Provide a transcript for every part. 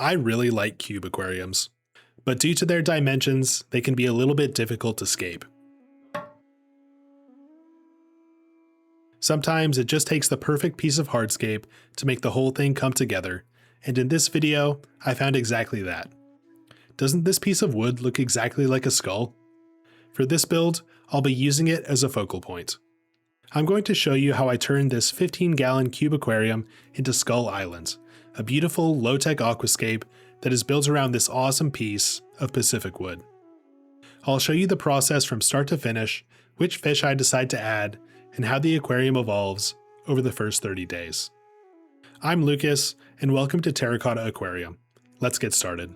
I really like cube aquariums, but due to their dimensions, they can be a little bit difficult to scape. Sometimes it just takes the perfect piece of hardscape to make the whole thing come together, and in this video, I found exactly that. Doesn't this piece of wood look exactly like a skull? For this build, I'll be using it as a focal point. I'm going to show you how I turned this 15-gallon cube aquarium into Skull Island, a beautiful low-tech aquascape that is built around this awesome piece of Pacific wood. I'll show you the process from start to finish, which fish I decide to add, and how the aquarium evolves over the first 30 days. I'm Lucas, and welcome to Terracotta Aquarium. Let's get started.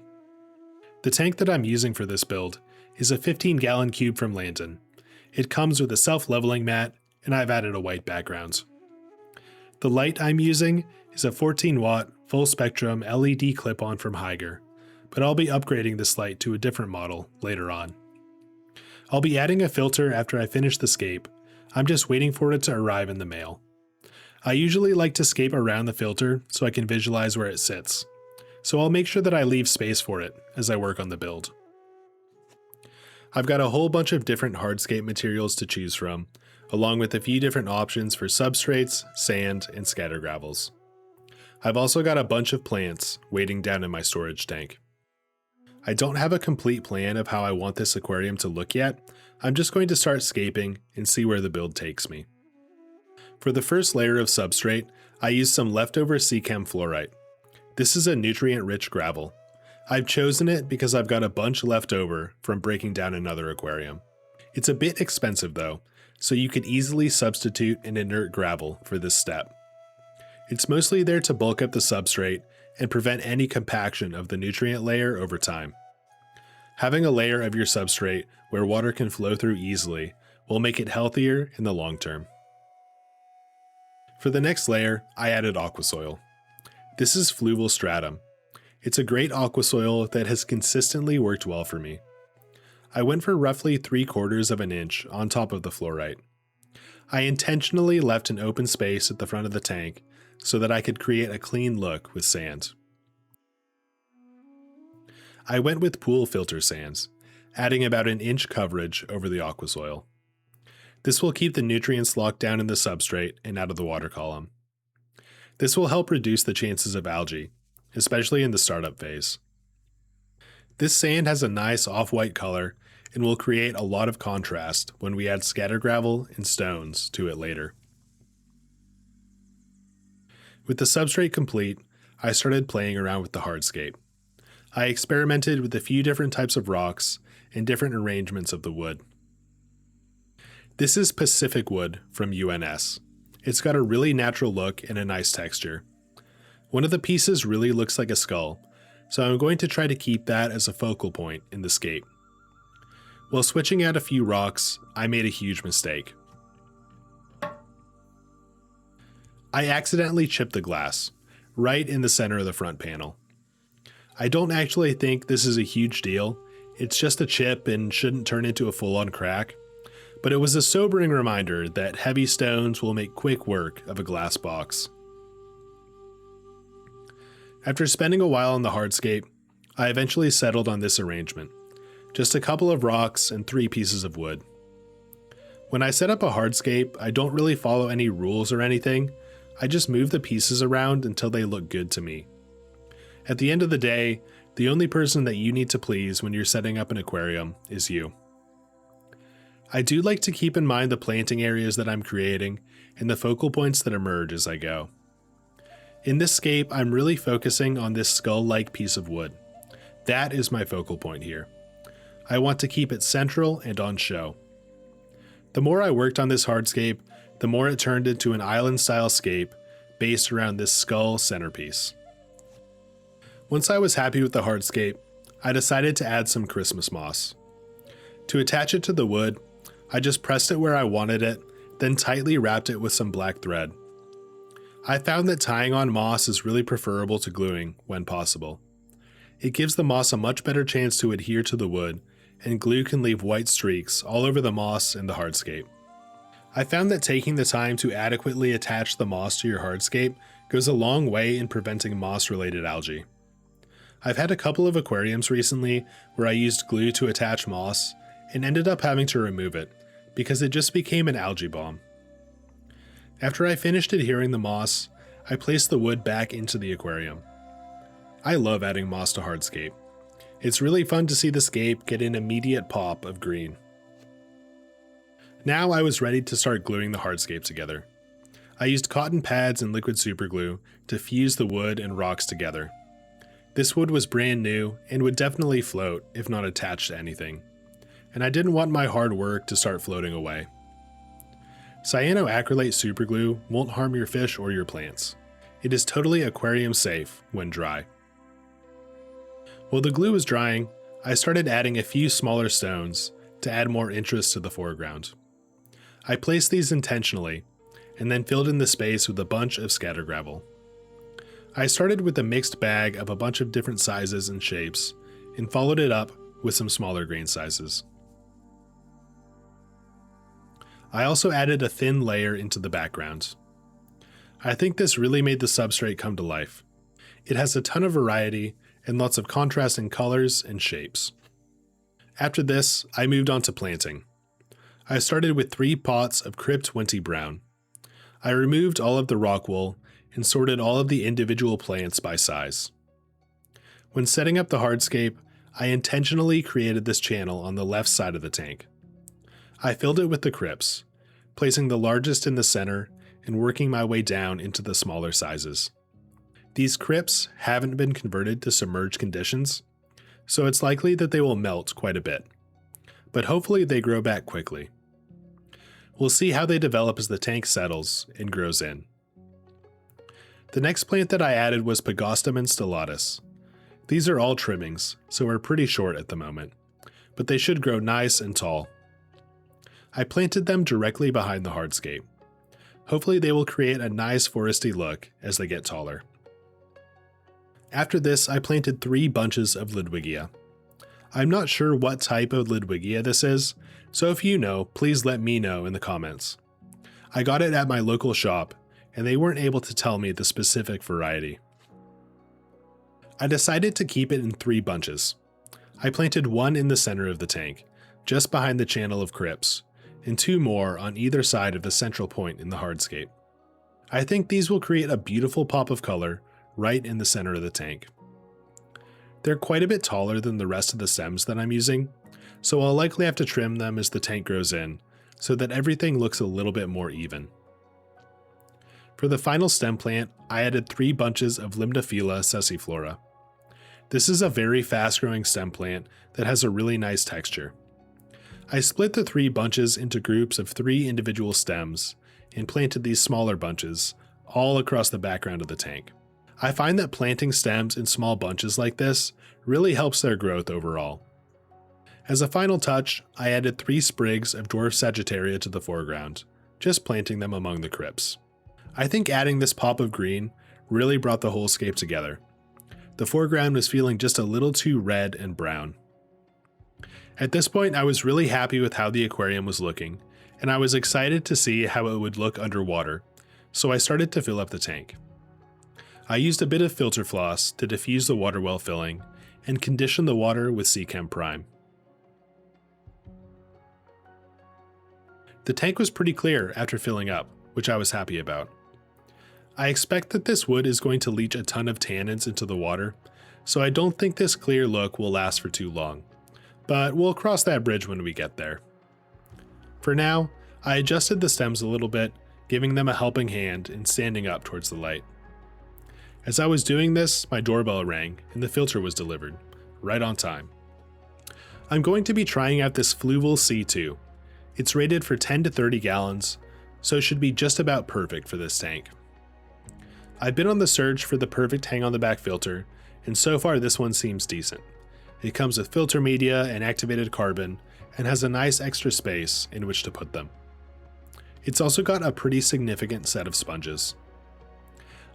The tank that I'm using for this build is a 15-gallon cube from Landon. It comes with a self-leveling mat, and I've added a white background. The light I'm using is a 14-watt full-spectrum LED clip-on from Hygger, but I'll be upgrading this light to a different model later on. I'll be adding a filter after I finish the scape. I'm just waiting for it to arrive in the mail. I usually like to scape around the filter so I can visualize where it sits, so I'll make sure that I leave space for it as I work on the build. I've got a whole bunch of different hardscape materials to choose from, along with a few different options for substrates, sand, and scatter gravels. I've also got a bunch of plants waiting down in my storage tank. I don't have a complete plan of how I want this aquarium to look yet. I'm just going to start scaping and see where the build takes me. For the first layer of substrate, I used some leftover Seachem fluorite. This is a nutrient-rich gravel. I've chosen it because I've got a bunch left over from breaking down another aquarium. It's a bit expensive though, so you could easily substitute an inert gravel for this step. It's mostly there to bulk up the substrate and prevent any compaction of the nutrient layer over time. Having a layer of your substrate where water can flow through easily will make it healthier in the long term. For the next layer, I added aquasoil. This is fluval stratum. It's a great aquasoil that has consistently worked well for me. I went for roughly 3/4 of an inch on top of the fluorite. I intentionally left an open space at the front of the tank so that I could create a clean look with sand. I went with pool filter sands, adding about an inch coverage over the aquasoil. This will keep the nutrients locked down in the substrate and out of the water column. This will help reduce the chances of algae, especially in the startup phase. This sand has a nice off-white color and will create a lot of contrast when we add scatter gravel and stones to it later. With the substrate complete, I started playing around with the hardscape. I experimented with a few different types of rocks and different arrangements of the wood. This is Pacific wood from UNS. It's got a really natural look and a nice texture. One of the pieces really looks like a skull, so I'm going to try to keep that as a focal point in the scape. While switching out a few rocks, I made a huge mistake. I accidentally chipped the glass, right in the center of the front panel. I don't actually think this is a huge deal, it's just a chip and shouldn't turn into a full-on crack, but it was a sobering reminder that heavy stones will make quick work of a glass box. After spending a while on the hardscape, I eventually settled on this arrangement. Just a couple of rocks and 3 pieces of wood. When I set up a hardscape, I don't really follow any rules or anything. I just move the pieces around until they look good to me. At the end of the day, the only person that you need to please when you're setting up an aquarium is you. I do like to keep in mind the planting areas that I'm creating and the focal points that emerge as I go. In this scape, I'm really focusing on this skull-like piece of wood. That is my focal point here. I want to keep it central and on show. The more I worked on this hardscape, the more it turned into an island-style scape based around this skull centerpiece. Once I was happy with the hardscape, I decided to add some Christmas moss. To attach it to the wood, I just pressed it where I wanted it, then tightly wrapped it with some black thread. I found that tying on moss is really preferable to gluing when possible. It gives the moss a much better chance to adhere to the wood, and glue can leave white streaks all over the moss and the hardscape. I found that taking the time to adequately attach the moss to your hardscape goes a long way in preventing moss-related algae. I've had a couple of aquariums recently where I used glue to attach moss and ended up having to remove it because it just became an algae bomb. After I finished adhering the moss, I placed the wood back into the aquarium. I love adding moss to Hardscape. It's really fun to see the scape get an immediate pop of green. Now I was ready to start gluing the hardscape together. I used cotton pads and liquid superglue to fuse the wood and rocks together. This wood was brand new and would definitely float if not attached to anything, and I didn't want my hard work to start floating away. Cyanoacrylate superglue won't harm your fish or your plants. It is totally aquarium safe when dry. While the glue was drying, I started adding a few smaller stones to add more interest to the foreground. I placed these intentionally, and then filled in the space with a bunch of scatter gravel. I started with a mixed bag of a bunch of different sizes and shapes, and followed it up with some smaller grain sizes. I also added a thin layer into the background. I think this really made the substrate come to life. It has a ton of variety and lots of contrast in colors and shapes. After this, I moved on to planting. I started with 3 pots of Crypt 20 brown. I removed all of the rock wool and sorted all of the individual plants by size. When setting up the hardscape, I intentionally created this channel on the left side of the tank. I filled it with the crypts, placing the largest in the center and working my way down into the smaller sizes. These crypts haven't been converted to submerged conditions, so it's likely that they will melt quite a bit, but hopefully they grow back quickly. We'll see how they develop as the tank settles and grows in. The next plant that I added was Pagostum installatus. These are all trimmings, so we're pretty short at the moment, but they should grow nice and tall. I planted them directly behind the hardscape. Hopefully they will create a nice foresty look as they get taller. After this, I planted 3 bunches of Ludwigia. I'm not sure what type of Ludwigia this is, so if you know, please let me know in the comments. I got it at my local shop, and they weren't able to tell me the specific variety. I decided to keep it in 3 bunches. I planted 1 in the center of the tank, just behind the channel of crypts, and 2 more on either side of the central point in the hardscape. I think these will create a beautiful pop of color right in the center of the tank. They're quite a bit taller than the rest of the stems that I'm using, so I'll likely have to trim them as the tank grows in, so that everything looks a little bit more even. For the final stem plant, I added 3 bunches of Limnophila sessiflora. This is a very fast-growing stem plant that has a really nice texture. I split the 3 bunches into groups of 3 individual stems and planted these smaller bunches all across the background of the tank. I find that planting stems in small bunches like this really helps their growth overall. As a final touch, I added 3 sprigs of dwarf Sagittaria to the foreground, just planting them among the crypts. I think adding this pop of green really brought the whole scape together. The foreground was feeling just a little too red and brown. At this point, I was really happy with how the aquarium was looking, and I was excited to see how it would look underwater, so I started to fill up the tank. I used a bit of filter floss to diffuse the water well filling, and condition the water with Seachem Prime. The tank was pretty clear after filling up, which I was happy about. I expect that this wood is going to leach a ton of tannins into the water, so I don't think this clear look will last for too long, but we'll cross that bridge when we get there. For now, I adjusted the stems a little bit, giving them a helping hand and standing up towards the light. As I was doing this, my doorbell rang and the filter was delivered, right on time. I'm going to be trying out this Fluval C2. It's rated for 10 to 30 gallons, so it should be just about perfect for this tank. I've been on the search for the perfect hang on the back filter, and so far this one seems decent. It comes with filter media and activated carbon, and has a nice extra space in which to put them. It's also got a pretty significant set of sponges.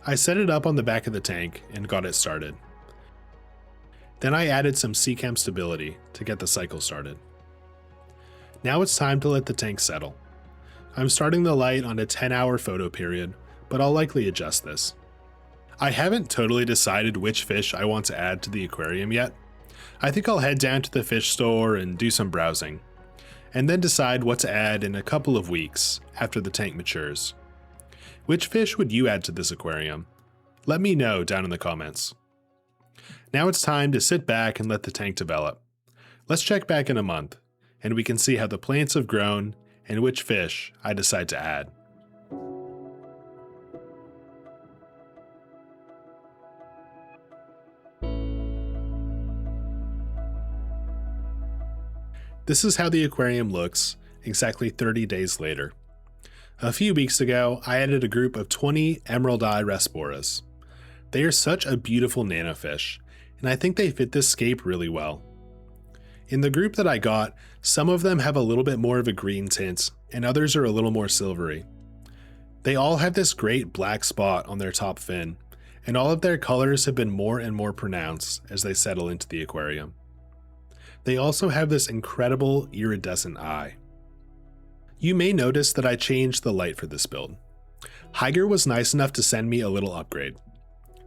I set it up on the back of the tank and got it started. Then I added some Seachem stability to get the cycle started. Now it's time to let the tank settle. I'm starting the light on a 10-hour photo period, but I'll likely adjust this. I haven't totally decided which fish I want to add to the aquarium yet. I think I'll head down to the fish store and do some browsing, and then decide what to add in a couple of weeks after the tank matures. Which fish would you add to this aquarium? Let me know down in the comments. Now it's time to sit back and let the tank develop. Let's check back in a month, and we can see how the plants have grown and which fish I decide to add. This is how the aquarium looks exactly 30 days later. A few weeks ago, I added a group of 20 emerald eye Resporas. They are such a beautiful nanofish, and I think they fit this scape really well. In the group that I got, some of them have a little bit more of a green tint, and others are a little more silvery. They all have this great black spot on their top fin, and all of their colors have been more and more pronounced as they settle into the aquarium. They also have this incredible iridescent eye. You may notice that I changed the light for this build. Hygger was nice enough to send me a little upgrade.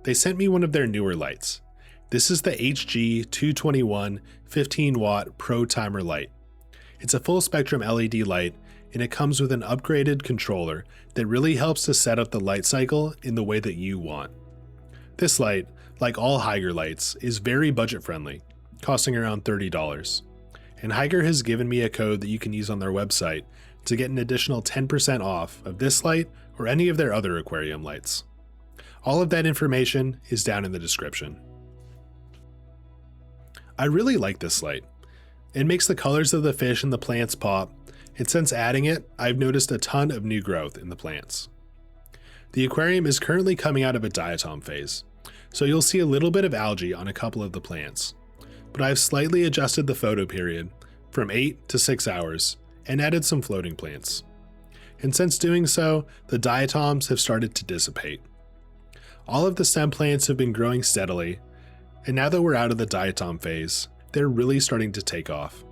They sent me one of their newer lights. This is the HG221 15 watt Pro Timer light. It's a full spectrum LED light, and it comes with an upgraded controller that really helps to set up the light cycle in the way that you want. This light, like all Hygger lights, is very budget friendly, costing around $30. And Hygger has given me a code that you can use on their website to get an additional 10% off of this light or any of their other aquarium lights. All of that information is down in the description. I really like this light. It makes the colors of the fish and the plants pop, and since adding it, I've noticed a ton of new growth in the plants. The aquarium is currently coming out of a diatom phase, so you'll see a little bit of algae on a couple of the plants. But I've slightly adjusted the photo period from 8 to 6 hours and added some floating plants. And since doing so, the diatoms have started to dissipate. All of the stem plants have been growing steadily, and now that we're out of the diatom phase, they're really starting to take off.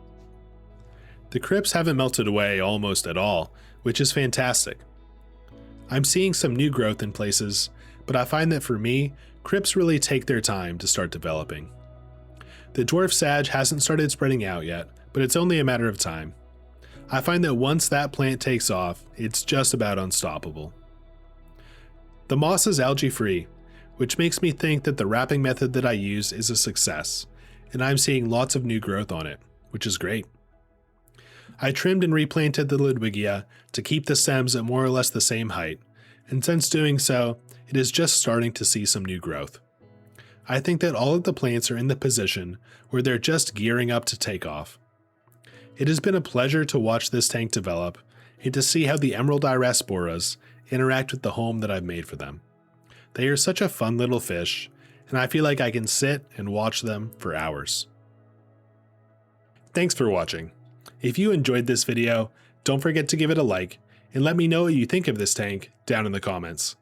The crypts haven't melted away almost at all, which is fantastic. I'm seeing some new growth in places, but I find that for me, crypts really take their time to start developing. The dwarf sag hasn't started spreading out yet, but it's only a matter of time. I find that once that plant takes off, it's just about unstoppable. The moss is algae-free, which makes me think that the wrapping method that I use is a success, and I'm seeing lots of new growth on it, which is great. I trimmed and replanted the Ludwigia to keep the stems at more or less the same height, and since doing so, it is just starting to see some new growth. I think that all of the plants are in the position where they're just gearing up to take off. It has been a pleasure to watch this tank develop and to see how the emerald eye Resporas interact with the home that I've made for them. They are such a fun little fish, and I feel like I can sit and watch them for hours. Thanks for watching. If you enjoyed this video, don't forget to give it a like and let me know what you think of this tank down in the comments.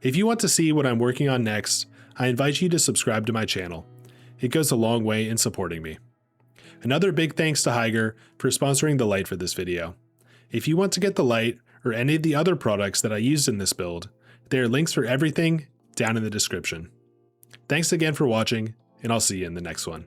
If you want to see what I'm working on next, I invite you to subscribe to my channel. It goes a long way in supporting me. Another big thanks to Hygger for sponsoring the light for this video. If you want to get the light or any of the other products that I used in this build, there are links for everything down in the description. Thanks again for watching, and I'll see you in the next one.